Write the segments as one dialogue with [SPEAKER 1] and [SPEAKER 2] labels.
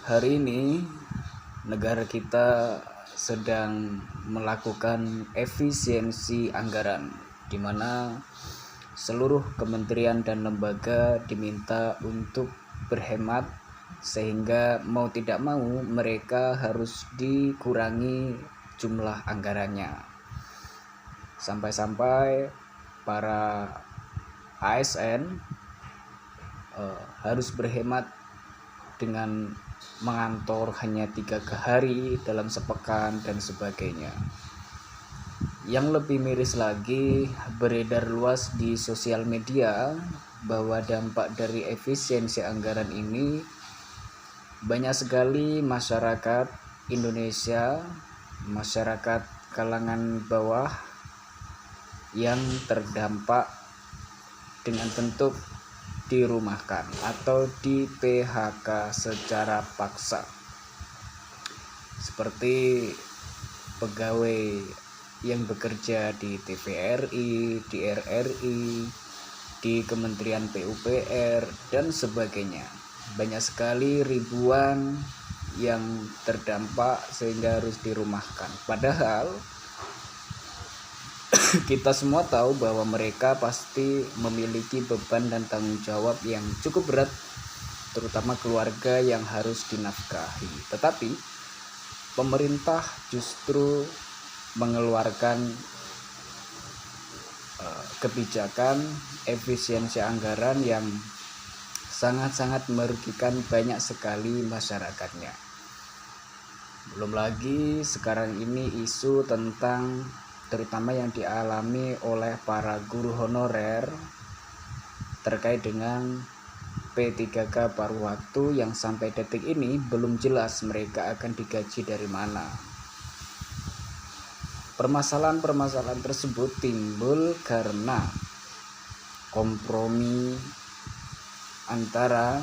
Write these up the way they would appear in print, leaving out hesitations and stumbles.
[SPEAKER 1] Hari ini negara kita sedang melakukan efisiensi anggaran, di mana seluruh kementerian dan lembaga diminta untuk berhemat, sehingga mau tidak mau mereka harus dikurangi jumlah anggarannya. Sampai-sampai para ASN harus berhemat dengan mengantor hanya 3 hari dalam sepekan dan sebagainya. Yang lebih miris lagi, beredar luas di sosial media bahwa dampak dari efisiensi anggaran ini banyak sekali masyarakat Indonesia, masyarakat kalangan bawah yang terdampak dengan bentuk dirumahkan atau di PHK secara paksa, seperti pegawai yang bekerja di TVRI, di RRI, di Kementerian PUPR dan sebagainya. Banyak sekali, ribuan yang terdampak sehingga harus dirumahkan. Padahal kita semua tahu bahwa mereka pasti memiliki beban dan tanggung jawab yang cukup berat, terutama keluarga yang harus dinafkahi. Tetapi pemerintah justru mengeluarkan kebijakan efisiensi anggaran yang sangat-sangat merugikan banyak sekali masyarakatnya. Belum lagi sekarang ini isu tentang terutama yang dialami oleh para guru honorer terkait dengan P3K paruh waktu yang sampai detik ini belum jelas mereka akan digaji dari mana. Permasalahan-permasalahan tersebut timbul karena kompromi antara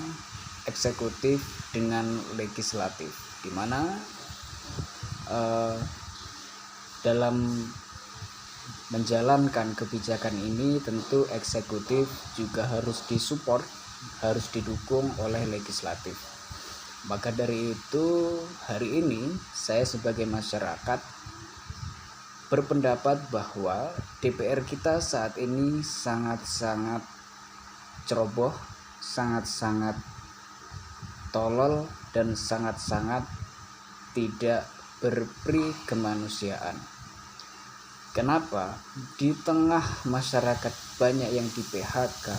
[SPEAKER 1] eksekutif dengan legislatif, di mana dalam menjalankan kebijakan ini tentu eksekutif juga harus disupport, harus didukung oleh legislatif. Maka dari itu hari ini saya sebagai masyarakat berpendapat bahwa DPR kita saat ini sangat-sangat ceroboh, sangat-sangat tolol dan sangat-sangat tidak berperi kemanusiaan. Kenapa? Di tengah masyarakat banyak yang di PHK,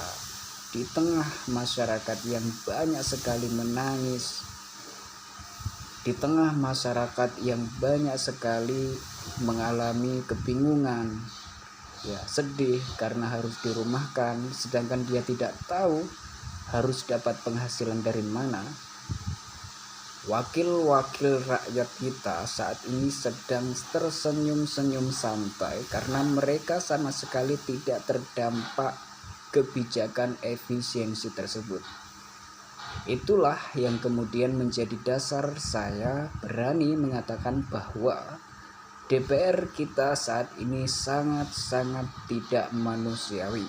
[SPEAKER 1] di tengah masyarakat yang banyak sekali menangis, di tengah masyarakat yang banyak sekali mengalami kebingungan, sedih karena harus dirumahkan, sedangkan dia tidak tahu harus dapat penghasilan dari mana. Wakil-wakil rakyat kita saat ini sedang tersenyum-senyum santai karena mereka sama sekali tidak terdampak kebijakan efisiensi tersebut. Itulah yang kemudian menjadi dasar saya berani mengatakan bahwa DPR kita saat ini sangat-sangat tidak manusiawi.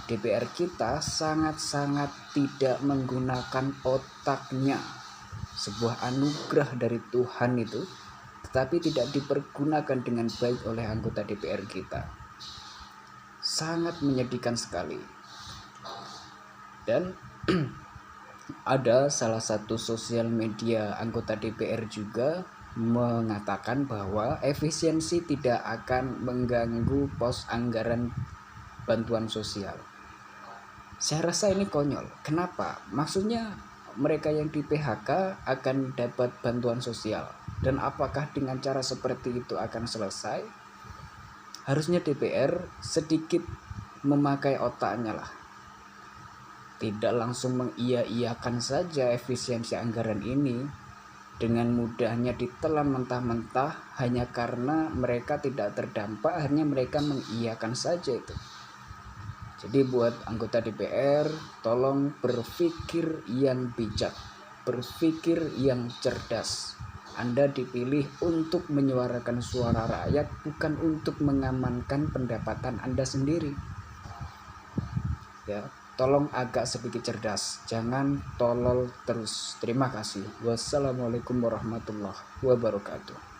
[SPEAKER 1] DPR kita sangat-sangat tidak menggunakan otaknya. Sebuah anugerah dari Tuhan itu, tetapi tidak dipergunakan dengan baik oleh anggota DPR kita. Sangat menyedihkan sekali. Dan ada salah satu sosial media anggota DPR juga mengatakan bahwa efisiensi tidak akan mengganggu pos anggaran bantuan sosial. Saya rasa ini konyol. Kenapa? Maksudnya mereka yang di PHK akan dapat bantuan sosial, dan apakah dengan cara seperti itu akan selesai? Harusnya DPR sedikit memakai otaknya lah, tidak langsung mengiya-iyakan saja efisiensi anggaran ini, dengan mudahnya ditelan mentah-mentah hanya karena mereka tidak terdampak, akhirnya mereka mengiyakan saja itu. Jadi buat anggota DPR, tolong berpikir yang bijak, berpikir yang cerdas. Anda dipilih untuk menyuarakan suara rakyat, bukan untuk mengamankan pendapatan Anda sendiri. tolong agak sedikit cerdas, jangan tolol terus. Terima kasih. Wassalamualaikum warahmatullahi wabarakatuh.